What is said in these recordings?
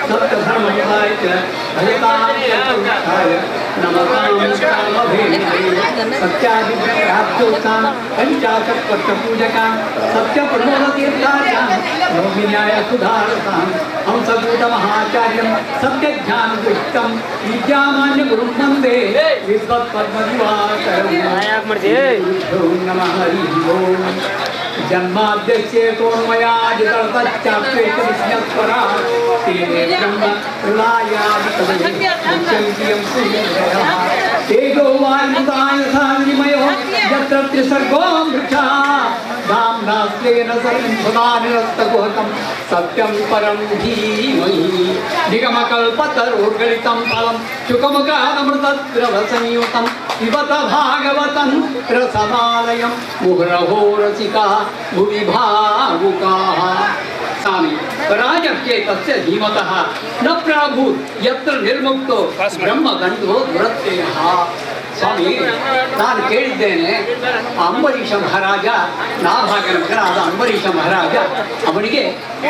सत्यधर्मयुताय च भजतां सत्पुरुषाय नमतां सत्यादिव्यप्राप्तोत्तां पञ्चाशत्वर्षपूजकां सत्यप्रमोदतीर्थाचां मोहिन्याय सुधारतां हंसभूतमहाचार्यं सत्यज्ञानदृष्टं विद्यामान्यगुरुं वन्दे विद्वत्पद्मदिवाकरं नमः हरिः ओम् जन्माद्यस्येतोन्मयादितल्पश्चाप्येकविस्मत्परा तेने ब्रह्म प्रलयादितमयं तेजो वायुदाय सानिमयो यत्र त्रिसर्गो मृषा धाम्नास्तेन सदा निरस्तकुहकं सत्यं परं धीमहि निगमकल्पतरोर्गलितं फलं शुकमुखादमृतद्रवसंयुतं पिबत भागवतं रसमालयं मुहुरहो रसिकाः भुवि भावुकाः स्वामी राजस्य तस्य धीमतः न प्राभूत् यत्र निर्मुक्तो ब्रह्मदण्डो दुरत्ययः ಸ್ವಾಮಿ ನಾನು ಕೇಳಿದ್ದೇನೆ ಅಂಬರೀಷ ಮಹಾರಾಜ ನಾಭಾಗನ ಮಗನಾದ ಅಂಬರೀಷ ಮಹಾರಾಜ ಅವನಿಗೆ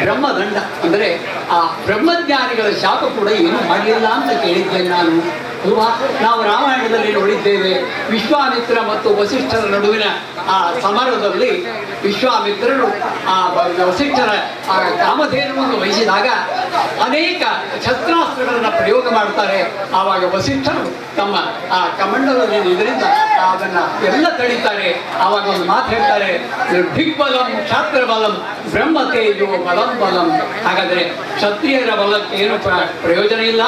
ಬ್ರಹ್ಮದಂಡ ಅಂದರೆ ಆ ಬ್ರಹ್ಮಜ್ಞಾನಿಗಳ ಶಾಪ ಕೂಡ ಏನು ಮಾಡಲಿಲ್ಲ ಅಂತ ಕೇಳಿದ್ದೇನೆ ನಾನು ಅಲ್ವಾ. ನಾವು ರಾಮಾಯಣದಲ್ಲಿ ನೋಡಿದ್ದೇವೆ ವಿಶ್ವಾಮಿತ್ರ ಮತ್ತು ವಸಿಷ್ಠರ ನಡುವಿನ ಆ ಸಮರದಲ್ಲಿ ವಿಶ್ವಾಮಿತ್ರರು ಆ ವಸಿಷ್ಠರ ಆ ಕಾಮಧೇನುವನ್ನು ವಹಿಸಿದಾಗ ಅನೇಕ ಶಸ್ತ್ರಾಸ್ತ್ರಗಳನ್ನು ಪ್ರಯೋಗ ಮಾಡ್ತಾರೆ. ಆವಾಗ ವಸಿಷ್ಠರು ತಮ್ಮ ಆ ಕಮಂಡಲದಲ್ಲಿ ಇದರಿಂದ ಅದನ್ನ ಎಲ್ಲ ತಡೀತಾರೆ. ಆವಾಗ ಒಂದು ಮಾತು ಹೇಳ್ತಾರೆ, ದಿಗ್ಬಲಂ ಕ್ಷಾತ್ರ ಬಲಂ ಬ್ರಹ್ಮ ತೇಜೋ ಬಲಂ ಬಲಂ. ಹಾಗಾದ್ರೆ ಕ್ಷತ್ರಿಯರ ಬಲಕ್ಕೆ ಏನು ಪ್ರಯೋಜನ ಇಲ್ಲ,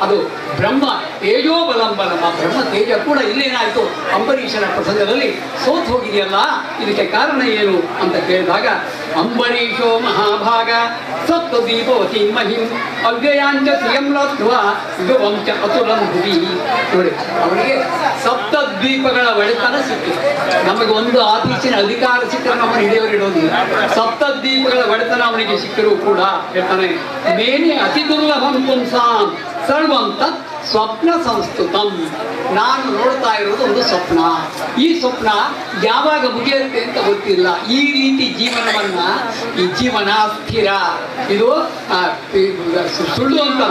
ಅದು ಬ್ರಹ್ಮ ತೇಜೋ ಬಲಂ ಬಲಂ. ಆ ಬ್ರಹ್ಮ ತೇಜ ಕೂಡ ಇಲ್ಲೇನಾಯ್ತು, ಅಂಬರೀಷನ ಪ್ರಸಂಗದಲ್ಲಿ ಸೋತ್ ಹೋಗಿದೆಯಲ್ಲ, ಇದಕ್ಕೆ ಕಾರಣ ಏನು ಅಂತ ಕೇಳಿದಾಗ ಅಂಬರೀಷೋ ಮಹಾಭಾಗ ಸಪ್ತ ದೀಪವತಿ ಮಹಿಂ ಅವ್ಯಯಾಂಚ ಸಿಯಂ ಲಬ್ಧ್ವಾ ಯುವಂಚ ಅತುಲಂ ಭುವಿ. ನೋಡಿ, ಅವನಿಗೆ ಸಪ್ತ ದ್ವೀಪಗಳ ಒಡೆತನ ಸಿಕ್ಕಿದೆ. ನಮಗೆ ಒಂದು ಆಫೀಸಿನ ಅಧಿಕಾರ ಸಿಕ್ಕರೆ ನಮ್ಮನ್ನು ಹಿಡಿಯೋರಿಡೋದಿಲ್ಲ. ಸಪ್ತ ದ್ವೀಪಗಳ ಒಡೆತನ ಅವನಿಗೆ ಸಿಕ್ಕರೂ ಕೂಡ ಹೇಳ್ತಾನೆ, ಮೇನೆ ಅತಿ ದುರ್ಲಭಂ ಪುಂಸಾಂ ಸರ್ವಂ ತತ್ ಸ್ವಪ್ನ ಸಂಸ್ತುತಂ. ನಾನು ನೋಡ್ತಾ ಇರೋದು ಒಂದು ಸ್ವಪ್ನ. ಈ ಸ್ವಪ್ನ ಯಾವಾಗ ಮುಗಿಯುತ್ತೆ ಅಂತ ಗೊತ್ತಿಲ್ಲ. ಈ ರೀತಿ ಜೀವನವನ್ನ, ಈ ಜೀವನ ಸ್ಥಿರ, ಇದು ಸುಳ್ಳು ಅಂತ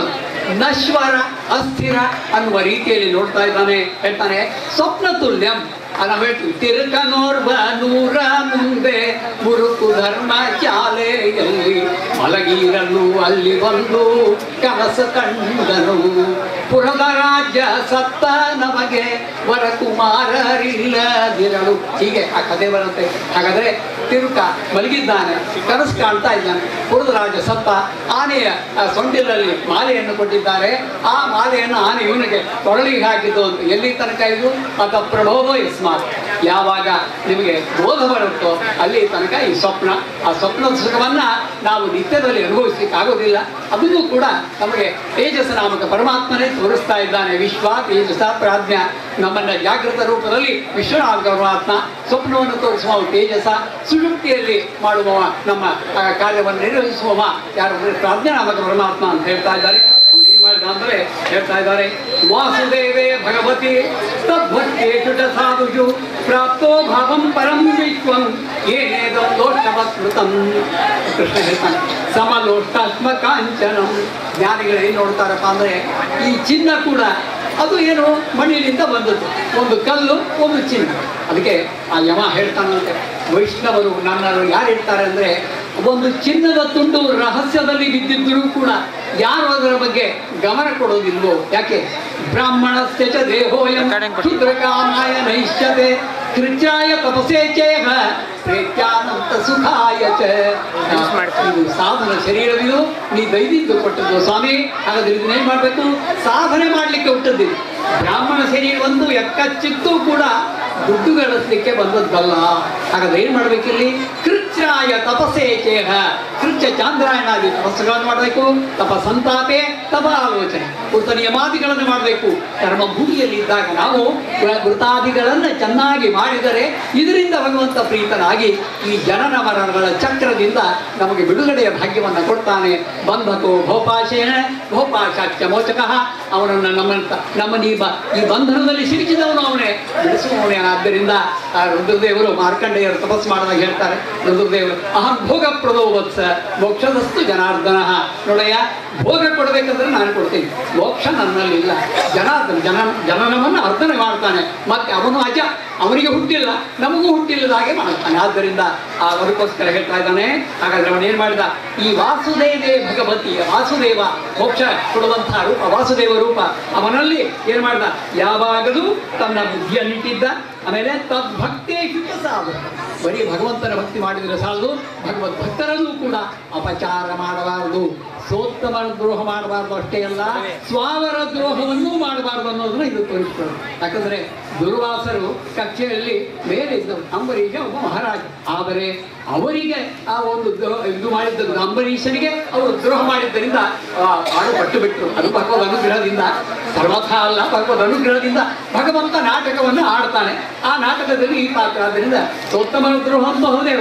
ನಶ್ವರ ಅಸ್ಥಿರ ಅನ್ನುವ ರೀತಿಯಲ್ಲಿ ನೋಡ್ತಾ ಇದ್ದಾನೆ. ಹೇಳ್ತಾನೆ ಸ್ವಪ್ನ ತುಲ್ಯಂ. ನಾವು ಹೇಳ್ತೀವಿ, ತಿರುಕನೋರ್ವ ನೂರ ಮುಂದೆ ಮುರುಕು ಧರ್ಮ ಶಾಲೆಯಲ್ಲಿ ಮಲಗಿರಲು ಅಲ್ಲಿ ಬಂದು ಕನಸ ಕಂಡನು. ಪುರದ ರಾಜ್ಯ ಸತ್ತ ನಮಗೆ ವರಕುಮಾರರಿಲ್ಲದಿರಲು. ಹೀಗೆ ಆ ಕಥೆ ಬರುತ್ತೆ. ಹಾಗಾದ್ರೆ ತಿರುಕ ಮಲಗಿದ್ದಾನೆ, ಕನಸು ಕಾಣ್ತಾ ಇದ್ದಾನೆ. ಪುರದ ರಾಜ ಸತ್ತ, ಆನೆಯ ಸೊಂಡಿಲಲ್ಲಿ ಮಾಲೆಯನ್ನು ಕೊಟ್ಟಿದ್ದಾರೆ. ಆ ಮಾಲೆಯನ್ನು ಆನೆ ಇವನಿಗೆ ಕೊರಳಿಗೆ ಹಾಕಿದ್ದು ಅಂತ. ಎಲ್ಲಿ ತನಕ ಇದು ಅತ ಪ್ರಭೋವ ಇಸ್ಮಾತ್. ಯಾವಾಗ ನಿಮಗೆ ಬೋಧ ಬರುತ್ತೋ ಅಲ್ಲಿ ತನಕ ಈ ಸ್ವಪ್ನ, ಆ ಸ್ವಪ್ನದ ಸುಖವನ್ನ ನಾವು ನಿತ್ಯದಲ್ಲಿ ಅನುಭವಿಸ್ಲಿಕ್ಕೆ ಆಗೋದಿಲ್ಲ. ಅದನ್ನು ಕೂಡ ನಮಗೆ ತೇಜಸ್ ನಾಮಕ ಪರಮಾತ್ಮನೇ ತೋರಿಸ್ತಾ ಇದ್ದಾನೆ. ವಿಶ್ವ ತೇಜಸ ಪ್ರಾಜ್ಞ. ನಮ್ಮನ್ನ ಜಾಗೃತ ರೂಪದಲ್ಲಿ ವಿಶ್ವನಾಮಕ ಪರಮಾತ್ಮ, ಸ್ವಪ್ನವನ್ನು ತೋರಿಸುವ ತೇಜಸ, ಸುಷುಪ್ತಿಯಲ್ಲಿ ಮಾಡುವವ, ನಮ್ಮ ಕಾರ್ಯವನ್ನು ನಿರ್ವಹಿಸುವವ ಯಾರು ಪ್ರಾಜ್ಞಾನಾಮಕ ಪರಮಾತ್ಮ ಅಂತ ಹೇಳ್ತಾ ಇದ್ದಾರೆ. ಅಂದ್ರೆ ಹೇಳ್ತಾ ಇದ್ದಾರೆ, ವಾಸುದೇವೇ ಭಗವತಿ ತದ್ಭಕ್ತೇಷು ಚ ಸಾಧುಷು ಪ್ರಾಪ್ತೋ ಭಾವಂ ಪರಂ ವಿಶ್ವಂ ಏನೇದೋ ದೋಷವತ್ಕೃತಂ. ಕೃಷ್ಣ ಹೇಳ್ತಾನೆ, ಸಮಲೋಷ್ಟಾತ್ಮ ಕಾಂಚನಂ. ಜ್ಞಾನಿಗಳು ಏನು ನೋಡ್ತಾರಪ್ಪ ಅಂದ್ರೆ, ಈ ಚಿನ್ನ ಕೂಡ ಅದು ಏನು ಮಣ್ಣಿನಿಂದ ಬಂದದ್ದು. ಒಂದು ಕಲ್ಲು, ಒಂದು ಚಿನ್ನ. ಅದಕ್ಕೆ ಆ ಯಮ ಹೇಳ್ತಾನಂತೆ, ವೈಷ್ಣವರು ನನ್ನನ್ನು ಯಾರು ಹೇಳ್ತಾರೆ ಅಂದರೆ, ಒಂದು ಚಿನ್ನದ ತುಂಡು ರಹಸ್ಯದಲ್ಲಿ ಬಿದ್ದಿದ್ದರೂ ಕೂಡ ಯಾರು ಅದರ ಬಗ್ಗೆ ಗಮನ ಕೊಡೋದಿಲ್ವೋ. ಯಾಕೆ? ಬ್ರಾಹ್ಮಣಸ್ಯ ಚ ದೇಹೋಯಂ ಕ್ಷುದ್ರಕಾಮಾಯ ನೈಷ್ಯತೆ ಕೃಚ್ಯಾಯ ತಪಸೇ ಚೇಹ ಪ್ರೇತ್ಯಾನಂತ ಸುಖಾಯ ಚ. ಇದು ಸಾಧನ ಶರೀರವಿದು, ನೀ ದೈವಿದ್ದು ಕೊಟ್ಟದ್ದು ಸ್ವಾಮಿ. ಹಾಗಾದ್ರೆ ಇದನ್ನೇನು ಮಾಡಬೇಕು? ಸಾಧನೆ ಮಾಡಲಿಕ್ಕೆ ಹುಟ್ಟದ್ದಿದೆ. ಬ್ರಾಹ್ಮಣ ಶರೀರ ಒಂದು ಎಕ್ಕಚ್ಚಿತ್ತೂ ಕೂಡ ದುಡ್ಡು ಗಳಿಸ್ಲಿಕ್ಕೆ ಬಂದದ್ದಲ್ಲ. ಹಾಗಾದ್ರೆ ಏನು ಮಾಡಬೇಕಿಲ್ಲಿ? ಕೃಚ್ಯಾಯ ತಪಸೇ ಚೇಹ. ಕೃಚ್ಯ ಚಾಂದ್ರಾಯಣಾದಿ ತಪಸ್ಸುಗಳನ್ನು ಮಾಡಬೇಕು. ತಪಸಂತಾಪೆ ತಪ ಆಲೋಚನೆ, ಕೃತ ನಿಯಮಾದಿಗಳನ್ನು ಮಾಡಬೇಕು. ಕರ್ಮ ಭೂಮಿಯಲ್ಲಿ ಇದ್ದಾಗ ನಾವು ವೃತಾದಿಗಳನ್ನು ಚೆನ್ನಾಗಿ ಮಾಡಿದರೆ ಇದರಿಂದ ಭಗವಂತ ಪ್ರೀತನಾಗಿ ಈ ಜನನ ಮರಣಗಳ ಚಕ್ರದಿಂದ ನಮಗೆ ಬಿಡುಗಡೆಯ ಭಾಗ್ಯವನ್ನು ಕೊಡ್ತಾನೆ. ಬಂಧಕೋ ಭೋಪಾಶೇನ ಭೋಪಾಶಾಚ್ಯ ಮೋಚಕಃ. ಅವನನ್ನು ನಮ್ಮನ್ನು ಈ ಬಂಧನದಲ್ಲಿ ಸಿಲುಕಿದವನು ಅವನೇ, ಬಿಡಿಸುವವನೇ. ಆದ್ದರಿಂದ ರುದ್ರದೇವರು ಮಾರ್ಕಂಡೇಯರು ತಪಸ್ಸು ಮಾಡಿದಾಗ ಹೇಳ್ತಾರೆ, ರುದ್ರದೇವರು ಅಹಂ ಭೋಗ ಪ್ರದೋ ವತ್ಸ ಮೋಕ್ಷದಸ್ತು ಜನಾರ್ದನ. ನೋಡಯ್ಯ, ಭೋಗ ಕೊಡಬೇಕಂದ್ರೆ ನಾನು ಕೊಡ್ತೀನಿ, ಮೋಕ್ಷ ನನ್ನಲ್ಲಿ ಇಲ್ಲ. ಜನನವನ್ನು ಅರ್ಧನೆ ಮಾಡ್ತಾನೆ, ಮತ್ತೆ ಅವನು ಅಜ, ಅವನಿಗೆ ಹುಟ್ಟಿಲ್ಲ, ನಮಗೂ ಹುಟ್ಟಿಲ್ಲದ ಹಾಗೆ ಮಾಡ್ತಾನೆ. ಆದ್ದರಿಂದ ಅದಕ್ಕೋಸ್ಕರ ಹೇಳ್ತಾ ಇದ್ದಾನೆ. ಹಾಗಾದ್ರೆ ಅವನೇನು ಮಾಡಿದ, ಈ ವಾಸುದೇವೇ ಭಗವತಿ, ವಾಸುದೇವ ಮೋಕ್ಷ ಕೊಡುವಂತಹ ರೂಪ, ವಾಸುದೇವ ರೂಪ, ಅವನಲ್ಲಿ ಏನು ಮಾಡಿದ, ಯಾವಾಗಲೂ ತನ್ನ ಬುದ್ಧಿಯನ್ನಿಟ್ಟಿದ್ದ. ಆಮೇಲೆ ತದ್ಭಕ್ತೇ ಶುದ್ಧ ಸಾಧು, ಬರೀ ಭಗವಂತನ ಭಕ್ತಿ ಮಾಡಿದರೆ ಸಾಲದು, ಭಗವದ್ ಭಕ್ತರಲ್ಲೂ ಕೂಡ ಅಪಚಾರ ಮಾಡಬಾರದು, ಸೋತ್ತಮರ ದ್ರೋಹ ಮಾಡಬಾರ್ದು, ಅಷ್ಟೇ ಅಲ್ಲ ಸ್ವಾವರ ದ್ರೋಹವನ್ನೂ ಮಾಡಬಾರ್ದು ಅನ್ನೋದನ್ನ ಇದು ತೋರಿಸ್ಕೊಳ್ಳೋದು. ಯಾಕಂದ್ರೆ ದುರ್ವಾಸರು ಕಕ್ಷೆಯಲ್ಲಿ ಮೇಲೆ ಇದ್ದವು, ಅಂಬರೀಷ ಒಬ್ಬ ಮಹಾರಾಜ. ಆದರೆ ಅವರಿಗೆ ಆ ಒಂದು ಇದು ಮಾಡಿದ್ದ, ಅಂಬರೀಷನಿಗೆ ಅವರು ದ್ರೋಹ ಮಾಡಿದ್ದರಿಂದ ಆಡು ಪಟ್ಟು ಬಿಟ್ಟರು. ಅದು ಭಗವದ್ ಅನುಗ್ರಹದಿಂದ, ಸರ್ವಥಾ ಅಲ್ಲ, ಭಗವದ್ ಅನುಗ್ರಹದಿಂದ ಭಗವಂತ ನಾಟಕವನ್ನು ಆಡ್ತಾನೆ. ಆ ನಾಟಕದಲ್ಲಿ ಈ ಪಾತ್ರ. ಆದ್ದರಿಂದ ಸೋತ್ತಮರ ದ್ರೋಹ ಅಂತ ಹೋದೇ,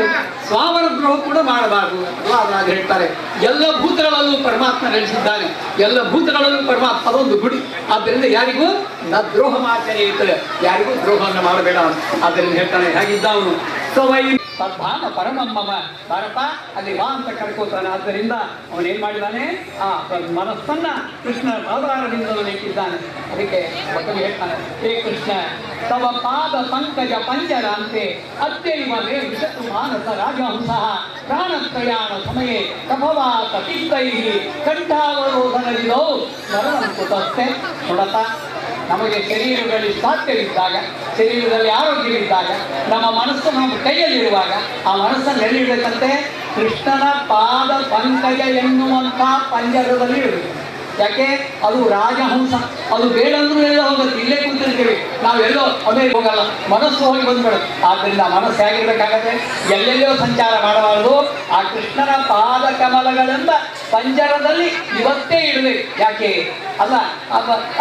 ಸ್ವಾವರ ದ್ರೋಹ ಕೂಡ ಮಾಡಬಾರದು. ಅದಾದ ಹೇಳ್ತಾರೆ, ಎಲ್ಲ ಭೂತಗಳಲ್ಲೂ ಪರಮಾತ್ಮ ನೆಲೆಸಿದ್ದಾನೆ, ಎಲ್ಲ ಭೂತಗಳಲ್ಲೂ ಪರಮಾತ್ಮ ಅದೊಂದು ಗುಡಿ. ಆದ್ದರಿಂದ ಯಾರಿಗೂ ನ ದ್ರೋಹ ಮಾಚನೆಯುತ್ತದೆ, ಯಾರಿಗೂ ದ್ರೋಹವನ್ನು ಮಾಡಬೇಡ. ಆದ್ದರಿಂದ ಹೇಳ್ತಾನೆ, ಹೇಗಿದ್ದ ಅವನು ಸವೈ ತದ್ಧಾಮ ಪರಮಮ್ಮಮ, ಭಾರತ ಅಲ್ಲಿ ಬಾ ಅಂತ ಕರ್ಕೋತಾನೆ. ಆದ್ದರಿಂದ ಅವನೇನ್ ಮಾಡಿದ್ದಾನೆ, ಆ ಮನಸ್ಸನ್ನ ಕೃಷ್ಣ ಪಾದಾರದಿಂದಲೂ ಇಟ್ಟಿದ್ದಾನೆ. ಅದಕ್ಕೆ ಮಕ್ಕಳು ಹೇಳ್ತಾನೆ, ಹೇ ಕೃಷ್ಣ ತವ ಪಾದ ಪಂಕಜ ಪಂಜರಾಂತೆ ಅತ್ಯೈವ ಮೇ ವಿಶತು ಮಾನಸ ರಾಜಹಂಸಃ ಪ್ರಾಣತ್ರಯಾಣ ಸಮಯೇ ಕಫವಾತ ಪಿತ್ತೈಹಿ ಕಂಠಾವರೋಧನವಿದೋ ಸ್ಮರಣಂ ಕುತಸ್ತೆ. ನೋಡತ್ತ, ನಮಗೆ ಶರೀರದಲ್ಲಿ ಸಾಧ್ಯವಿದ್ದಾಗ, ಶರೀರದಲ್ಲಿ ಆರೋಗ್ಯವಿದ್ದಾಗ, ನಮ್ಮ ಮನಸ್ಸು ನಮ್ಮ ಕೈಯಲ್ಲಿರುವಾಗ ಆ ಮನಸ್ಸನ್ನು ಎಲ್ಲಿಡಬೇಕಂತೆ, ಕೃಷ್ಣನ ಪಾದ ಪಂಕಜ ಎನ್ನುವಂಥ ಪಂಜರದಲ್ಲಿ ಇಡಬೇಕು. ಯಾಕೆ, ಅದು ರಾಜಹಂಸ, ಅದು ಬೇಡಂದ್ರೂ ಎಲ್ಲ ಹೋಗುತ್ತೆ. ಇಲ್ಲೇ ಕೂತಿರ್ತೀವಿ ನಾವು, ಎಲ್ಲೋ ಅಮೇಲೆ ಹೋಗಲ್ಲ, ಮನಸ್ಸು ಹೋಗಿ ಬಂದ್ಬಿಡುತ್ತೆ. ಆದ್ದರಿಂದ ಮನಸ್ಸು ಹೇಗಿರ್ಬೇಕಾಗತ್ತೆ, ಎಲ್ಲೆಲ್ಲೋ ಸಂಚಾರ ಮಾಡಬಾರದು. ಆ ಕೃಷ್ಣನ ಪಾದ ಕಮಲಗಳೆಂಬ ಪಂಜರದಲ್ಲಿ ಇವತ್ತೇ ಇಡಬೇಕು. ಯಾಕೆ ಅಲ್ಲ,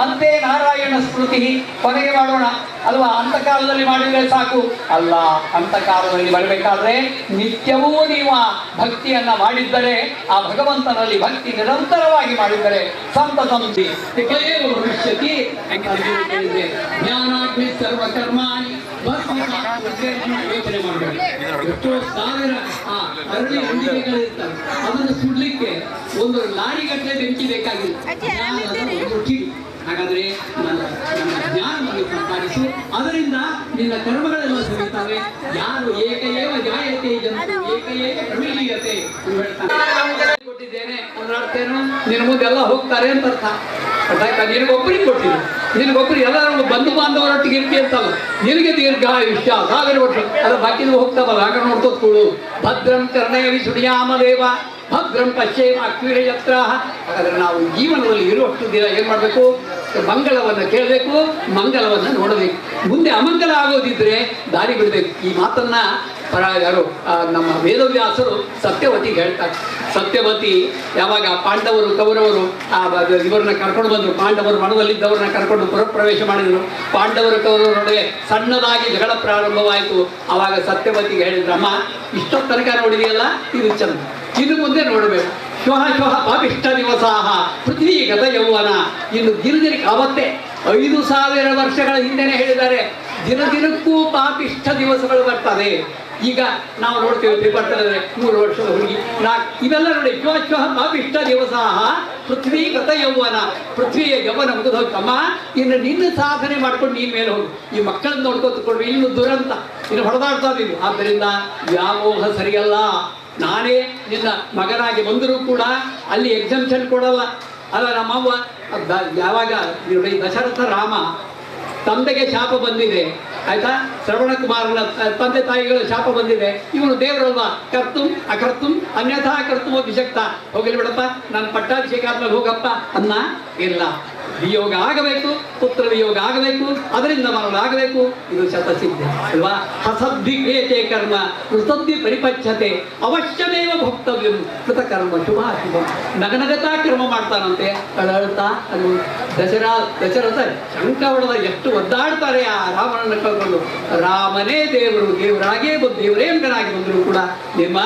ಅಂತೆ ನಾರಾಯಣ ಸ್ಮೃತಿ ಕೊನೆಗೆ ಮಾಡೋಣ ಅಲ್ವಾ, ಅಂತಕಾಲದಲ್ಲಿ ಮಾಡಿದರೆ ಸಾಕು ಅಲ್ಲ. ಅಂತಕಾಲದಲ್ಲಿ ಮಾಡಬೇಕಾದ್ರೆ ನಿತ್ಯವೂ ನೀವು ಆ ಭಕ್ತಿಯನ್ನ ಮಾಡಿದ್ದರೆ, ಆ ಭಗವಂತನಲ್ಲಿ ಭಕ್ತಿ ನಿರಂತರವಾಗಿ ಮಾಡಿದ್ದರೆ ಸಂತಸಂತಿ ಭವಿಷ್ಯತಿ. ಜ್ಞಾನಾಗ್ನಿ ಸರ್ವಕರ್ಮಾಣಿ ಯೋಚನೆ ಮಾಡಬೇಕು. ಎಷ್ಟೋ ಸಾವಿರ ಆ ಅರಳಿ ಅಂಡಿಗೆಗಳಿರ್ತವೆ, ಅದನ್ನು ಸುಡ್ಲಿಕ್ಕೆ ಒಂದು ಲಾರಿ ಗಟ್ಟಲೆ ಬೆಂಕಿ ಬೇಕಾಗಿಲ್ಲ. ಹಾಗಾದ್ರೆ ನನ್ನ ಜ್ಞಾನವನ್ನು ಸಂಪಾದಿಸು, ಅದರಿಂದ ನಿನ್ನ ಕರ್ಮಗಳೆಲ್ಲ ಸರಿಯುತ್ತವೆ. ಯಾರು ಏಕಏವ ಜಾಯತೆ ಜಂತು ಏಕಏವ ಪ್ರವೀಯತೆ ಕೊಟ್ಟಿದ್ದೇನೆ ಅಂದ್ರೆ ಅರ್ಥ ಏನು, ನಿನ್ನ ಮುಂದೆ ಎಲ್ಲ ಹೋಗ್ತಾರೆ ಅಂತ ಅರ್ಥ. ಅರ್ಥಾಯ್ತಾ? ನಿನಗೊಬ್ಬರಿಗೆ ಕೊಟ್ಟಿಲ್ಲ, ನಿನಗೊಬ್ಬರು ಎಲ್ಲರೂ ಬಂಧು ಬಾಂಧವರೊಟ್ಟಿಗೆ ಇರ್ತಿ ಅಂತಲ್ಲ, ನಿನಗೆ ದೀರ್ಘಾಯುಷ್ಯ ಸಾವಿರ ವರ್ಷ, ಅದು ಬಾಕಿನೂ ಹೋಗ್ತಾವಲ್ಲ, ಆಗ ನೋಡ್ತೋದ್ ಕೂಡು. ಭದ್ರಂ ಕರ್ಣೇವಿ ಸುಡಿಯಾಮದೇವ ಭದ್ರಂ ಪಶ್ಯೇಮ ಅಕ್ವೀರಯತ್ರ. ಹಾಗಾದ್ರೆ ನಾವು ಜೀವನದಲ್ಲಿ ಇರುವಷ್ಟು ದಿನ ಏನ್ ಮಾಡಬೇಕು, ಮಂಗಳವನ್ನು ಕೇಳಬೇಕು, ಮಂಗಲವನ್ನು ನೋಡಬೇಕು. ಮುಂದೆ ಅಮಂಗಲ ಆಗೋದಿದ್ರೆ ದಾರಿ ಬಿಡಬೇಕು. ಈ ಮಾತನ್ನ ಯಾರು ನಮ್ಮ ವೇದವ್ಯಾಸರು ಸತ್ಯವತಿಗೆ ಹೇಳ್ತಾರೆ. ಸತ್ಯವತಿ ಯಾವಾಗ ಪಾಂಡವರು ಕೌರವರು ಇವರನ್ನ ಕರ್ಕೊಂಡು ಬಂದರು, ಪಾಂಡವರು ಮನದಲ್ಲಿದ್ದವ್ರನ್ನ ಕರ್ಕೊಂಡು ಪುರಪ್ರವೇಶ ಮಾಡಿದರು. ಪಾಂಡವರು ಕೌರವರ ನಡುವೆ ಸಣ್ಣದಾಗಿ ಜಗಳ ಪ್ರಾರಂಭವಾಯಿತು. ಆವಾಗ ಸತ್ಯವತಿಗೆ ಹೇಳಿದ್ರಮ್ಮ, ಇಷ್ಟೊತ್ತು ತನಕ ನೋಡಿದೆಯಲ್ಲ, ಇದು ಚಂದ, ಇನ್ನು ಮುಂದೆ ನೋಡಬೇಕು. ಶ್ವಃ ಶ್ವಃ ಪಾಪಿಷ್ಠ ದಿವಸಾಹ ಪೃಥ್ವಿ ಗತ ಯೌವನ. ಇನ್ನು ದಿನದಿನಕ್ಕೆ ಅವತ್ತೇ 5000 ವರ್ಷಗಳ ಹಿಂದೆನೇ ಹೇಳಿದ್ದಾರೆ, ದಿನದಿನಕ್ಕೂ ಪಾಪಿಷ್ಠ ದಿವಸಗಳು ಬರ್ತದೆ. ಈಗ ನಾವು ನೋಡ್ತೇವೆ ಪೇಪರ್ತಾರೆ 3 ವರ್ಷದ ಹುಡುಗಿ, ಇವೆಲ್ಲ ನೋಡಿ, ಶ್ವಃ ಶ್ವಃ ಪಾಪಿಷ್ಠ ದಿವಸಾಹ ಪೃಥ್ವಿ ಗತ ಯೌವನ. ಪೃಥ್ವಿಯ ಯೌವನ ಮುಗಿದು ಹೋಗ್ತಮ್ಮ, ಇನ್ನು ನಿನ್ನ ಸಾಧನೆ ಮಾಡ್ಕೊಂಡು ನೀನ್ ಮೇಲೆ ಹೋಗು. ಈ ಮಕ್ಕಳನ್ನ ನೋಡ್ಕೊತುಕೊಂಡು ಇನ್ನು ದುರಂತ, ಇನ್ನು ಹೊಡೆದಾಡ್ತಾ ಇದ್ದೀವಿ. ಆದ್ದರಿಂದ ವ್ಯಾಮೋಹ ಸರಿಯಲ್ಲ. ನಾನೇ ನಿನ್ನ ಮಗನಾಗಿ ಬಂದರೂ ಕೂಡ ಅಲ್ಲಿ ಎಕ್ಸಂಪ್ಷನ್ ಕೊಡಲ್ಲ. ಅಲ್ಲ, ನಮ್ಮವ್ವ ಯಾವಾಗ ನೋಡಿ, ದಶರಥ ರಾಮ ತಂದೆಗೆ ಶಾಪ ಬಂದಿದೆ ಆಯ್ತಾ, ಶ್ರವಣ ಕುಮಾರನ ತಂದೆ ತಾಯಿಗಳ ಶಾಪ ಬಂದಿದೆ, ಇವನು ದೇವರಲ್ವಾ, ಕರ್ತುಂ ಅಕರ್ತುಂ ಅನ್ಯಥಾ ಕರ್ತುಂ ಅಭಿಷಕ್ತ, ಹೋಗಲಿ ಬಿಡಪ್ಪ, ನಾನು ಪಟ್ಟಾಭಿಷೇಕ ಆದ್ಮೇಲೆ ಹೋಗಪ್ಪ ಅನ್ನ ಇಲ್ಲ. ವಿಯೋಗ ಆಗಬೇಕು, ಪುತ್ರ ವಿಯೋಗ ಆಗಬೇಕು, ಅದರಿಂದ ಮರಳಾಗಬೇಕು. ಇದು ಶತಸಿದ್ಧ ಅಲ್ವಾ. ಹಸದ್ಧಿ ಕ್ರಿಯತೆ ಕರ್ಮ ಕೃತದ್ಧಿ ಪರಿಪಚ್ಛತೆ ಅವಶ್ಯಮೇವ ಭೋಕ್ತವ್ಯಂ ಕೃತಕರ್ಮ ಶುಭಾಶುಭ. ನಗನಗತಾ ಕರ್ಮ ಮಾಡ್ತಾನಂತೆ, ಅಳಳ್ತಾ. ಅದು ದಶರಥ ಶಂಕ ಹೊಡೆದ ಎಷ್ಟು ಒದ್ದಾಡ್ತಾರೆ ಆ ರಾಮನನ್ನು ಕಳ್ಕೊಂಡು. ರಾಮನೇ ದೇವರು, ದೇವರಾಗೇ ಬಂದು ದೇವರೇ ಮಗನಾಗಿ ಬಂದರೂ ಕೂಡ ನಿಮ್ಮ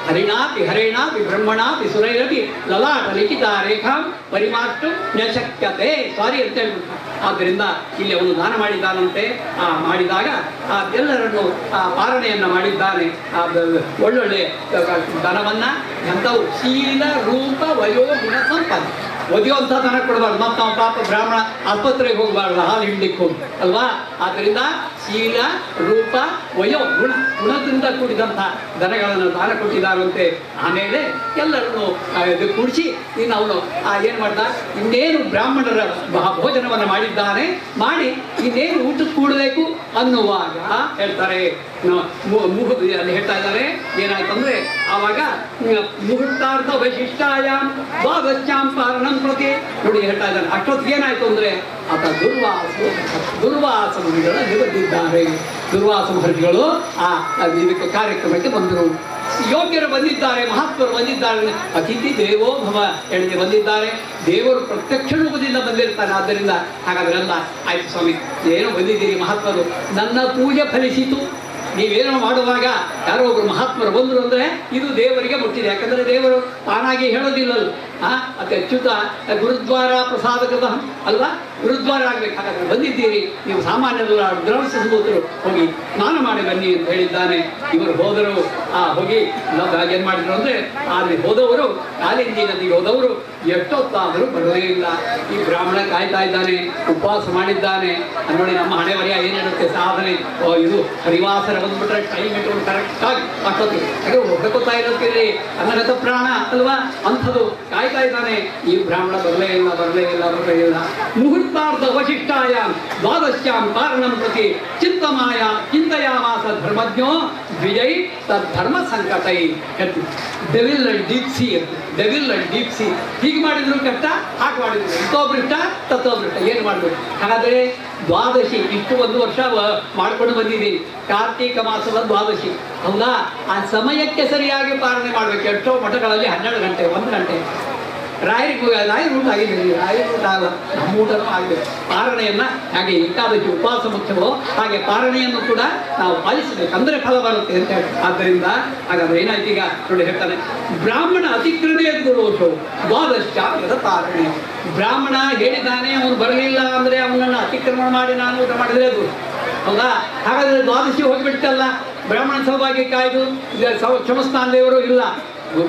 ಹರಿಣಾಪಿ ಹರೇಣಾಪಿ ಬ್ರಹ್ಮಣಾಪಿ ಸುರೈರಪಿ ಲಲಾಟ ಲಿಖಿತ ರೇಖಾಂ ಪರಿಮಾಷ್ಟು ನಶಕ್ಯತೆ ಸಾರಿ ಅಂತ ಹೇಳ್ಬಿಟ್ಟು. ಆದ್ದರಿಂದ ಇಲ್ಲಿ ಅವನು ದಾನ ಮಾಡಿದ್ದಾನಂತೆ. ಮಾಡಿದಾಗ ಎಲ್ಲರನ್ನು ಪಾಲನೆಯನ್ನು ಮಾಡಿದ್ದಾನೆ. ಒಳ್ಳೊಳ್ಳೆ ದನವನ್ನ ಎಂಥವು ಶೀಲ ರೂಪ ವಯೋ ಗುಣ ಸಂಪನ್ನ ಒದೆಯುವಂಥ ದನ ಕೊಡಬಾರ್ದು. ಮತ್ತು ನಾವು ಪಾಪ ಬ್ರಾಹ್ಮಣ ಆಸ್ಪತ್ರೆಗೆ ಹೋಗಬಾರ್ದು ಹಾಲು ಹಿಂಡ್ಲಿಕ್ಕೆ ಹೋಗಿ ಅಲ್ವಾ. ಆದ್ದರಿಂದ ಶೀಲ ರೂಪ ವಯೋ ಗುಣದಿಂದ ಕೂಡಿದಂಥ ದನಗಳನ್ನು ದಾನ ಕೊಟ್ಟಿದ್ದಾರಂತೆ. ಆಮೇಲೆ ಎಲ್ಲರನ್ನು ಕೂಡಿಸಿ ಇನ್ನು ಅವನು ಏನು ಮಾಡ್ದ, ಇನ್ನೇನು ಬ್ರಾಹ್ಮಣರ ಭೋಜನವನ್ನು ಮಾಡಿದ್ದಾನೆ. ಮಾಡಿ ಇನ್ನೇನು ಊಟಕ್ಕೆ ಕೂಡಬೇಕು ಅನ್ನುವಾಗ ಹೇಳ್ತಾರೆ, ಅಲ್ಲಿ ಹೇಳ್ತಾ ಇದ್ದಾರೆ ಏನಾಯ್ತಂದ್ರೆ ಆವಾಗ ಮುಹೂರ್ತಾರ್ಥ ವೈಶಿಷ್ಟಾಯಾಮ್ ದ್ವಾದಶ್ಯಾಂ ಪಾರಣಂ ಪ್ರತಿ ನೋಡಿ ಹೇಳ್ತಾ ಇದ್ದಾನೆ. ಅಷ್ಟೊತ್ತಿಗೆ ಏನಾಯ್ತು ಅಂದ್ರೆ ಆತ ದುರ್ವಾಸ ಮುನಿಗಳು ಬಂದಿದ್ದಾರೆ. ದುರ್ವಾಸ ಮಹರ್ಷಿಗಳು ಇದಕ್ಕೆ ಕಾರ್ಯಕ್ರಮಕ್ಕೆ ಬಂದರು. ಯೋಗ್ಯರು ಬಂದಿದ್ದಾರೆ, ಮಹಾತ್ಮರು ಬಂದಿದ್ದಾರೆ, ಅತಿಥಿ ದೇವೋ ಭವ ಹೇಳಿಗೆ ಬಂದಿದ್ದಾರೆ. ದೇವರು ಪ್ರತ್ಯಕ್ಷ ರೂಪದಿಂದ ಬಂದಿರ್ತಾನೆ. ಆದ್ದರಿಂದ ಹಾಗಾದ್ರೆಲ್ಲ ಆಯ್ತು ಸ್ವಾಮಿ, ಏನೋ ಬಂದಿದ್ದೀರಿ ಮಹಾತ್ಮರು, ನನ್ನ ಪೂಜೆ ಫಲಿಸಿತು. ನೀವೇನೋ ಮಾಡುವಾಗ ಯಾರೋ ಒಬ್ರು ಮಹಾತ್ಮರು ಬಂದರು ಅಂದರೆ ಇದು ದೇವರಿಗೆ ಮುಟ್ಟಿದೆ. ಯಾಕಂದರೆ ದೇವರು ತಾನಾಗಿ ಹೇಳೋದಿಲ್ಲಲ್ಲ. ಮತ್ತೆ ಅಚ್ಯುತ ಗುರುದ್ವಾರ ಪ್ರಸಾದಕೃತ ಅಲ್ವಾ, ಗುರುದ್ವಾರ ಆಗ್ಬೇಕು. ಹಾಗಾದ್ರೆ ಬಂದಿದ್ದೀರಿ ನೀವು ಸಾಮಾನ್ಯರಲ್ಲ, ದ್ರವಸೂತರು, ಹೋಗಿ ಸ್ನಾನ ಮಾಡಿ ಬನ್ನಿ ಅಂತ ಹೇಳಿದ್ದಾನೆ. ಇವರು ಹೋದರು. ಹೋಗಿ ಏನು ಮಾಡಿದ್ರು ಅಂದರೆ ಅಲ್ಲಿ ಹೋದವರು ಕಾಲಿಂದಿ ನದಿಗೆ ಹೋದವರು ಎಷ್ಟೊತ್ತಾದರೂ ಬರೋದೇ ಇಲ್ಲ. ಈ ಬ್ರಾಹ್ಮಣ ಕಾಯ್ತಾ ಇದ್ದಾನೆ, ಉಪವಾಸ ಮಾಡಿದ್ದಾನೆ. ನೋಡಿ ನಮ್ಮ ಹಣೆ ಬರೆಯ ಏನಿರುತ್ತೆ ಸಾಧನೆ, ಇದು ಹರಿವಾಸರ ಬಂದ್ಬಿಟ್ರೆ ಟೈಮ್ ಇಟ್ಟು ಕರೆಕ್ಟಾಗಿ ಅಷ್ಟೊತ್ತಿಗೆ ಹಾಗೆ ಹೊಡ್ಕೊತಾ ಇರುತ್ತೀರಿ ಅನ್ನಗತ ಪ್ರಾಣ ಅಲ್ವಾ, ಅಂಥದ್ದು ಕಾಯ್ತಾ ಇದ್ದಾನೆ. ಈ ಬ್ರಾಹ್ಮಣ ಬರಲೇ ಇಲ್ಲ. ಮುಹೂರ್ತಾರ್ಧ ವಶಿಷ್ಠಾಯ ದ್ವಾದಶ್ಯಾಂ ಕಾರಣಂ ಪ್ರತಿ ಚಿಂತಯಾಮಾಸ ಧರ್ಮಜ್ಞೋ ದ್ವಿಜೈ ತದ್ಧರ್ಮ ಸಂಕಟೈ. ಡೆವಿಲ್ ಅಂಡ್ ಡೀಪ್ ಸಿ ಹೀಗೆ ಮಾಡಿದ್ರು ಕಷ್ಟ, ಹಾಗೆ ಮಾಡಿದ್ರು ಇಷ್ಟೊಬ್ರಿಷ್ಟ ತತ್ತೊಬ್ರಿಷ್ಟ. ಏನು ಮಾಡಬೇಕು? ಹಾಗಾದರೆ ದ್ವಾದಶಿ ಇಷ್ಟು ಒಂದು ವರ್ಷ ಮಾಡ್ಕೊಂಡು ಬಂದಿದ್ದೀವಿ. ಕಾರ್ತೀಕ ಮಾಸದ ದ್ವಾದಶಿ ಹೌದಾ, ಆ ಸಮಯಕ್ಕೆ ಸರಿಯಾಗಿ ಪಾಲನೆ ಮಾಡಬೇಕು. ಎಷ್ಟೋ ಮಠಗಳಲ್ಲಿ 12 ಗಂಟೆ 1 ಗಂಟೆ ರಾಯರ ಊಟ ಆಗಿದೆ, ರಾಯರ ಊಟ ಅಲ್ಲ, ನಮ್ಮ ಊಟನೂ ಆಗಬೇಕು. ಪಾಲನೆಯನ್ನು ಹಾಗೆ ಏಕಾದಶಿ ಉಪವಾಸ ಮುಖ್ಯವೋ ಹಾಗೆ ಪಾಲನೆಯನ್ನು ಕೂಡ ನಾವು ಪಾಲಿಸಬೇಕು, ಅಂದರೆ ಫಲ ಬರುತ್ತೆ ಅಂತ ಹೇಳಿ. ಆದ್ದರಿಂದ ಹಾಗಾದ್ರೆ ಏನಾಯ್ತು ಈಗ ನೋಡಿ ಹೇಳ್ತಾನೆ, ಬ್ರಾಹ್ಮಣ ಅತಿಕ್ರಮೇ ದೋಷವು ದ್ವಾದಶ ಯಥಾರಣೆ. ಬ್ರಾಹ್ಮಣ ಹೇಳಿದ್ದಾನೆ, ಅವನು ಬರಲಿಲ್ಲ ಅಂದರೆ ಅವನನ್ನು ಅತಿಕ್ರಮಣ ಮಾಡಿ ನಾನು ಊಟ ಮಾಡಿದ್ರೆ ಅದು ಹೌದಾ. ಹಾಗಾದರೆ ದ್ವಾದಶಿ ಹೋಗಿಬಿಡ್ತಲ್ಲ, ಬ್ರಾಹ್ಮಣ ಸೌಭಾಗ್ಯ ಕಾಯ್ದು ಕ್ಷಮಸ್ತಾನ ದೇವರು ಇಲ್ಲ.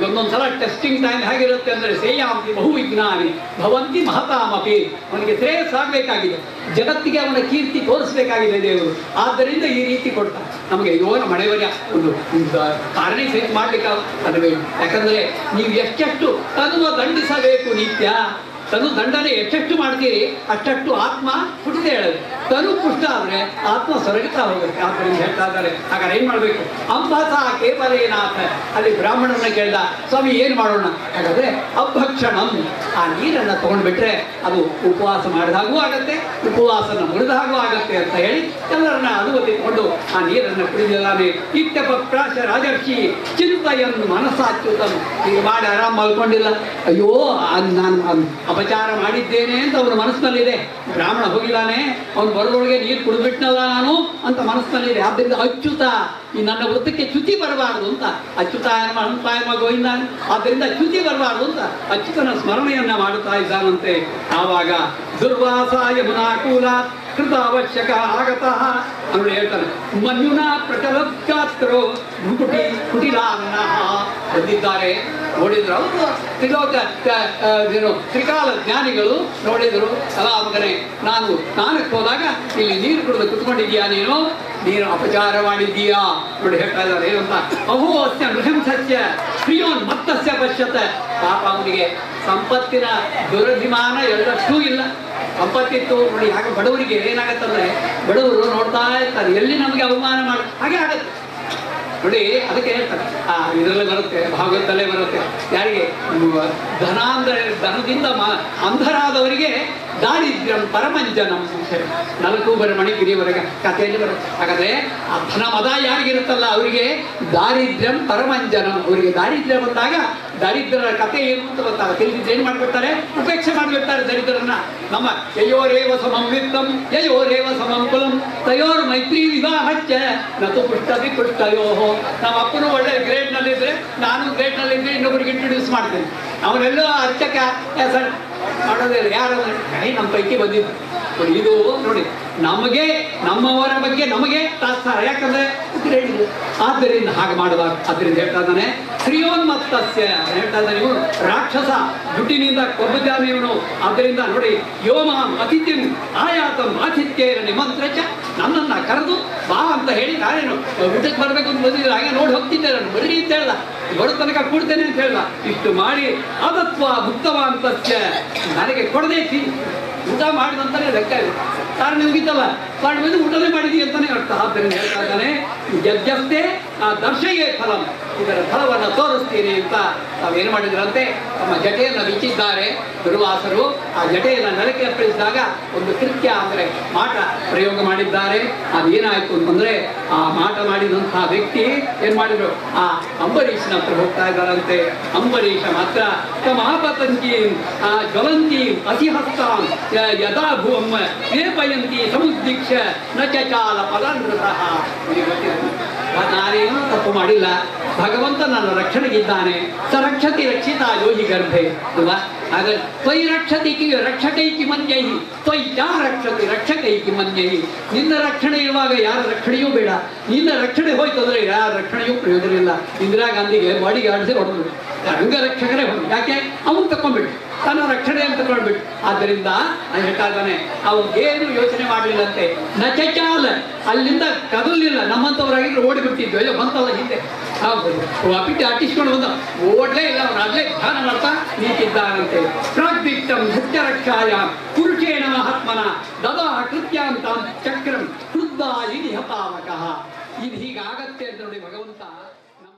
ಒಂದೊಂದ್ಸಲ ಟೆಸ್ಟಿಂಗ್ ಟೈಮ್ ಹೇಗಿರುತ್ತೆ ಅಂದರೆ ಸೇಯಾಂತಿ ಬಹು ವಿಜ್ಞಾನಿ ಭವಂತಿ ಮಹತಾಮಪಿ. ಅವನಿಗೆ ಶ್ರೇಯಸ್ಸಾಗಬೇಕಾಗಿದೆ, ಜಗತ್ತಿಗೆ ಅವನ ಕೀರ್ತಿ ತೋರಿಸಬೇಕಾಗಿದೆ ದೇವರು. ಆದ್ದರಿಂದ ಈ ರೀತಿ ಕೊಡ್ತ ನಮಗೆ ಯೋನ ಮನೆಯವರ ಒಂದು ಕಾರಣಿ ಸಹಿತ ಮಾಡ್ಲಿಕ್ಕೆ ಅದು ಬೇಕು. ಯಾಕಂದರೆ ನೀವು ಎಷ್ಟೆಷ್ಟು ತನ್ನುವ ದಂಡಿಸಬೇಕು ನಿತ್ಯ. ತನು ದಂಡನೆ ಎಷ್ಟೆಷ್ಟು ಮಾಡ್ತೀರಿ ಅಷ್ಟಷ್ಟು ಆತ್ಮ ಪುಟ್ಟಿದೆ ಹೇಳೋದು. ತನು ಪುಷ್ಟ ಆದರೆ ಆತ್ಮ ಸೊರಗುತ್ತಾ ಹೋಗುತ್ತೆ. ಆದ್ದರಿಂದ ಹೇಳ್ತಾ ಇದ್ದಾರೆ. ಹಾಗಾದ್ರೆ ಏನು ಮಾಡಬೇಕು? ಅಂಬಸ ಕೇವಲೇನಾಥ. ಅಲ್ಲಿ ಬ್ರಾಹ್ಮಣರನ್ನ ಕೇಳ್ದ, ಸ್ವಾಮಿ ಏನು ಮಾಡೋಣ? ಹಾಗಾದ್ರೆ ಅಭಕ್ಷಣಂ, ಆ ನೀರನ್ನು ತಗೊಂಡ್ಬಿಟ್ರೆ ಅದು ಉಪವಾಸ ಮಾಡಿದ ಹಾಗೂ ಆಗತ್ತೆ, ಉಪವಾಸನ ಮುರಿದ ಹಾಗೂ ಆಗತ್ತೆ ಅಂತ ಹೇಳಿ ಎಲ್ಲರನ್ನ ಅನುಮತಿಕೊಂಡು ಆ ನೀರನ್ನು ಕುಡಿದಿದ್ದಾನೆ. ಇತ್ಯಪಪ್ರಾಶ ರಾಜರ್ಷಿ ಚಿಂತೆಯನ್ನು ಮನಸ್ಸಾಚ್ಯುತನು. ಈಗ ಮಾಡಿ ಆರಾಮ್ ಮಲ್ಕೊಂಡಿಲ್ಲ, ಅಯ್ಯೋ ನಾನು ಅಪಚಾರ ಮಾಡಿದ್ದೇನೆ ಅಂತ ಅವನ ಮನಸ್ಸಿನಲ್ಲಿದೆ. ಬ್ರಾಹ್ಮಣ ಹೋಗಿದ್ದಾನೆ, ಅವನು ಬರೋದೊಳಗೆ ನೀರು ಕುಡಿದ್ಬಿಟ್ನಲ್ಲ ನಾನು ಅಂತ ಮನಸ್ಸಿನಲ್ಲಿದೆ. ಆದ್ದರಿಂದ ಅಚ್ಯುತ, ಈ ನನ್ನ ವೃತ್ತಕ್ಕೆ ಚ್ಯುತಿ ಬರಬಾರ್ದು ಅಂತ ಅಚ್ಯುತಾಯ ಅನಂತಾಯ ಗೋವಿಂದ, ಆದ್ದರಿಂದ ಚ್ಯುತಿ ಬರಬಾರ್ದು ಅಂತ ಅಚ್ಯುತನ ಸ್ಮರಣೆಯನ್ನ ಮಾಡುತ್ತಾ ಇದ್ದಾನಂತೆ. ಆವಾಗ ದುರ್ವಾಸಾಯ ಮುನಾಕೂಲ ಕೃತ ಅವಶ್ಯಕ ಆಗತಃ ಅವರು ಹೇಳ್ತಾರೆ. ಮನ್ಯುನ ಪ್ರಚಲತ್ಕಾತ್ರೋ ಕುಟಿಲಾನ್ನ ಬಂದಿದ್ದಾರೆ. ನೋಡಿದ್ರು ಅವರು ತ್ರಿಕಾಲ ಜ್ಞಾನಿಗಳು ನೋಡಿದರು. ಅಲ್ಲ ಮಗನೇ, ನಾನು ಸ್ನಾನಕ್ಕೆ ಹೋದಾಗ ಇಲ್ಲಿ ನೀರು ಕುಡಿದು ಕುತ್ಕೊಂಡಿದ್ದೀಯಾ, ನೀನು ಅಪಚಾರ ಮಾಡಿದ್ದೀಯಾ? ನೋಡಿ ಹೇಳ್ತಾ ಇದ್ದಾರೆ ಏನಂತ. ಅಹೋ ಅಸ್ಯ ನೃಹಂಸಸ್ಯ ಪ್ರಿಯೋನ್ ಮತ್ತಸ್ಯ ಪಶ್ಯತ. ಪಾಪ ಅವನಿಗೆ ಸಂಪತ್ತಿನ ದುರಭಿಮಾನ ಎಲ್ಲಷ್ಟೂ ಇಲ್ಲ. ಸಂಪತ್ತಿತ್ತು ನೋಡಿ, ಹಾಗೆ ಬಡವರಿಗೆ ಏನಾಗತ್ತಂದ್ರೆ ಬಡವರು ನೋಡ್ತಾ ಇರ್ತಾರೆ, ಎಲ್ಲಿ ನಮಗೆ ಅವಮಾನ ಮಾಡಿ ಹಾಗೆ ಆಗತ್ತೆ ನೋಡಿ. ಅದಕ್ಕೆ ಹೇಳ್ತಾರೆ, ಇದರಲ್ಲೇ ಬರುತ್ತೆ, ಭಾಗವತದಲ್ಲೇ ಬರುತ್ತೆ. ಯಾರಿಗೆ ಧನದಿಂದ ಅಂಧರಾದವರಿಗೆ ದಾರಿದ್ರ್ಯಂ ಪರಮಂಜನಂ ನಲಕೂಬರ ಮಣಿಗಿರಿಯವರೆಗೆ ಕಥೆಯಲ್ಲಿ ಬರುತ್ತೆ. ಹಾಗಾದ್ರೆ ಆ ಧನ ಮದ ಯಾರಿಗಿರುತ್ತಲ್ಲ ಅವರಿಗೆ ದಾರಿದ್ರ್ಯಂ ಪರಮಂಜನಂ. ಅವರಿಗೆ ದಾರಿದ್ರ್ಯ ಬಂದಾಗ ದರಿದ್ರರ ಕಥೆ ಏನು ಅಂತ ಗೊತ್ತಾಗ ತಿಳಿದಿದ್ದು ಏನು ಮಾಡ್ಬಿಡ್ತಾರೆ, ಉಪೇಕ್ಷೆ ಮಾಡಿಬಿಡ್ತಾರೆ ದರಿದ್ರರನ್ನ. ನಮ್ಮ ಯಯೋರೇವ ಸಮಂ ವಿತ್ತಂ ಯಯೋರೇವ ಸಮಂ ಕುಲಂ ತಯೋರ್ ಮೈತ್ರಿ ವಿವಾಹಚ್ಚ ನತು ಪುಷ್ಟದಿ ಪುಷ್ಟಯೋಹೋ. ನಮ್ಮ ಅಪ್ಪನು ಒಳ್ಳೆ ಗ್ರೇಡ್ನಲ್ಲಿದ್ದರೆ ನಾನು ಗ್ರೇಡ್ನಲ್ಲಿದ್ದರೆ ಇನ್ನೊಬ್ಬರಿಗೆ ಇಂಟ್ರೊಡ್ಯೂಸ್ ಮಾಡ್ತೇನೆ. ಅವನೆಲ್ಲೋ ಅರ್ಚಕ ಸರ್ ಮಾಡೋದಿಲ್ಲ, ಯಾರು ನಮ್ಮ ಪೈಕಿ ಬಂದಿದ್ದು. ಇದು ನೋಡಿ, ನಮಗೆ ನಮ್ಮವರ ಬಗ್ಗೆ ನಮಗೆ ತಾತ್ಸಾರ, ಯಾಕಂದ್ರೆ ಗ್ರೇಡ್ ಇದೆ. ಆದ್ದರಿಂದ ಹಾಗೆ ಮಾಡಬಾರ್ದು. ಅದರಿಂದ ಹೇಳ್ತಾ ಇದ್ದಾನೆ ಶ್ರೀಯೋನ್ಮತ್ತಸ್ಯ, ಹೇಳ್ತಾ ಇದ್ದಾನೆ ಇವನು ರಾಕ್ಷಸ, ದುಡ್ಡಿನಿಂದ ಕೊಬ್ಬಿದ್ದಾನೆ ಇವನು. ಆದ್ದರಿಂದ ನೋಡಿ, ಯೋಮಾಂ ಅತಿಥಿಂ ಆಯಾತಂ ಆತಿಥ್ಯೇನ ನಿಮಂತ್ರಚ, ನನ್ನನ್ನು ಕರೆದು ಬಾ ಅಂತ ಹೇಳಿ ನಾನೇನು ಊಟಕ್ಕೆ ಬರಬೇಕು ಅಂತ ಬಂದಿದ್ದೆ, ಹಾಗೆ ನೋಡಿ ಹೋಗ್ತಿದ್ದೆ ನಾನು, ಬರೀ ಅಂತ ಹೇಳ್ದ, ಬರೋ ತನಕ ಕೊಡ್ತೇನೆ ಅಂತ ಹೇಳ್ದ. ಇಷ್ಟು ಮಾಡಿ ಅದತ್ವ ಮುಕ್ತವಾಂತಸ್ಯ, ನನಗೆ ಕೊಡದೆ ಊಟ ಮಾಡಿದಂತಾನೆ ಲೆಕ್ಕ ಇದೆ. ಕಾರಣ ಮುಗಿತಲ್ಲ, ಕಾರಣ ಬಂದು ಊಟನೇ ಮಾಡಿದೀವಿ ಅಂತಾನೆ ಅರ್ಥ. ಆದ್ದರಿಂದ ಹೇಳ್ತಾ ಇದ್ದಾನೆ ಯಜ್ಞಸ್ಥೆ ದರ್ಶಯೇ ಫಲಂ, ಇದರ ಫಲವನ್ನು ತೋರಿಸ್ತೀನಿ ಅಂತ ತಾವೇನು ಮಾಡಿದ್ರಂತೆ, ತಮ್ಮ ಜಟೆಯನ್ನು ಬಿಚ್ಚಿದ್ದಾರೆ ದುರ್ವಾಸರು. ಆ ಜಟೆಯನ್ನು ನೆಲಕ್ಕೆ ಅರ್ಪಿಸಿದಾಗ ಒಂದು ಕೃತ್ಯ ಅಂದರೆ ಮಾಟ ಪ್ರಯೋಗ ಮಾಡಿದ್ದಾರೆ. ಅದೇನಾಯ್ತು ಅಂತಂದ್ರೆ, ಆ ಮಾಟ ಮಾಡಿದಂತಹ ವ್ಯಕ್ತಿ ಏನ್ ಮಾಡಿದ್ರು, ಆ ಅಂಬರೀಷನ ಹತ್ರ ಹೋಗ್ತಾ ಇದ್ದಾರಂತೆ. ಅಂಬರೀಷ ಮಾತ್ರ ತಮಾಪತಂಕಿ ಜ್ವಲಂತಿ ಅತಿಹಸ್ತಾಂ ಯದಾ ಭೂಮ ಲೇಪಯಂತಿ ಸಮುದ್ದೀಕ್ಷ ನ ಚಚಾಲ ಫಲಾನೃತಃ. ನಾನೇನು ತಪ್ಪು ಮಾಡಿಲ್ಲ, ಭಗವಂತ ನನ್ನ ರಕ್ಷಣೆಗಿದ್ದಾನೆ. ಸ ರಕ್ಷತಿ ರಕ್ಷಿತ ಯೋಹಿ ಗರ್ಭೆ ಅಲ್ವಾ. ಹಾಗಾದ್ರೆ ತ್ವಯಿ ರಕ್ಷಕೈ ಕಿಮನ್ಯಹಿ ತ್ವಯಿ ಯಾ ರಕ್ಷತಿ ರಕ್ಷಕೈ ಕಿಮನ್ಯಹಿ. ನಿನ್ನ ರಕ್ಷಣೆ ಇರುವಾಗ ಯಾರ ರಕ್ಷಣೆಯೂ ಬೇಡ, ನಿನ್ನ ರಕ್ಷಣೆ ಹೋಯ್ತು ಅಂದ್ರೆ ಯಾರ ರಕ್ಷಣೆಯೂ ಪ್ರಯೋಜನ ಇಲ್ಲ. ಇಂದಿರಾ ಗಾಂಧಿಗೆ ಬಾಡಿಗೆ ಆಡಿಸಿ ಹೊಡೆದ್ರು, ಅಂಗರಕ್ಷಕರೇ ಹೊಡೆದು, ಯಾಕೆ ಅವನು ತಕೊಂಡ್ಬಿಟ್ಟು ತನ್ನ ರಕ್ಷಣೆ ಅಂತ ತಗೊಂಡ್ಬಿಟ್ಟು. ಆದ್ದರಿಂದ ನಾನು ಹೇಳ್ತಾ ಇದ್ದಾನೆ, ಏನು ಯೋಚನೆ ಮಾಡಲಿಲ್ಲಂತೆ. ನಚಚಾಲ, ಅಲ್ಲಿಂದ ಕದಲಿಲ್ಲ. ನಮ್ಮಂಥವ್ರಾಗಿದ್ರೆ ಓಡಿಬಿಟ್ಟಿದ್ವಿ, ಅಯ್ಯೋ ಬಂತಲ್ಲ ಹಿಂದೆ ಅಪಿಟ್ಟು ಅಟ್ಟಿಸ್ಕೊಂಡು ಬಂದ, ಓಡ್ಲೇ ಇಲ್ಲ, ಅವನು ಅಲ್ಲೇ ಧ್ಯಾನ ಮಾಡ್ತಾ ನಿಂತಿದ್ದಾನಂತೆ. ಪ್ರಾಗ್ದಿಕ್ತಂ ಸತ್ಯರಕ್ಷಾಯ ಪುರುಷೇಣ ಮಹಾತ್ಮನ ದದಾ ಕೃತ್ಯಾಂತಾಂ ಚಕ್ರಂ ಕ್ರುದ್ಧ ಇನಿಹ ಪಾವಕಃ. ಇದು ಹೀಗಾಗತ್ತೆ ಅಂತ ನೋಡಿ ಭಗವಂತ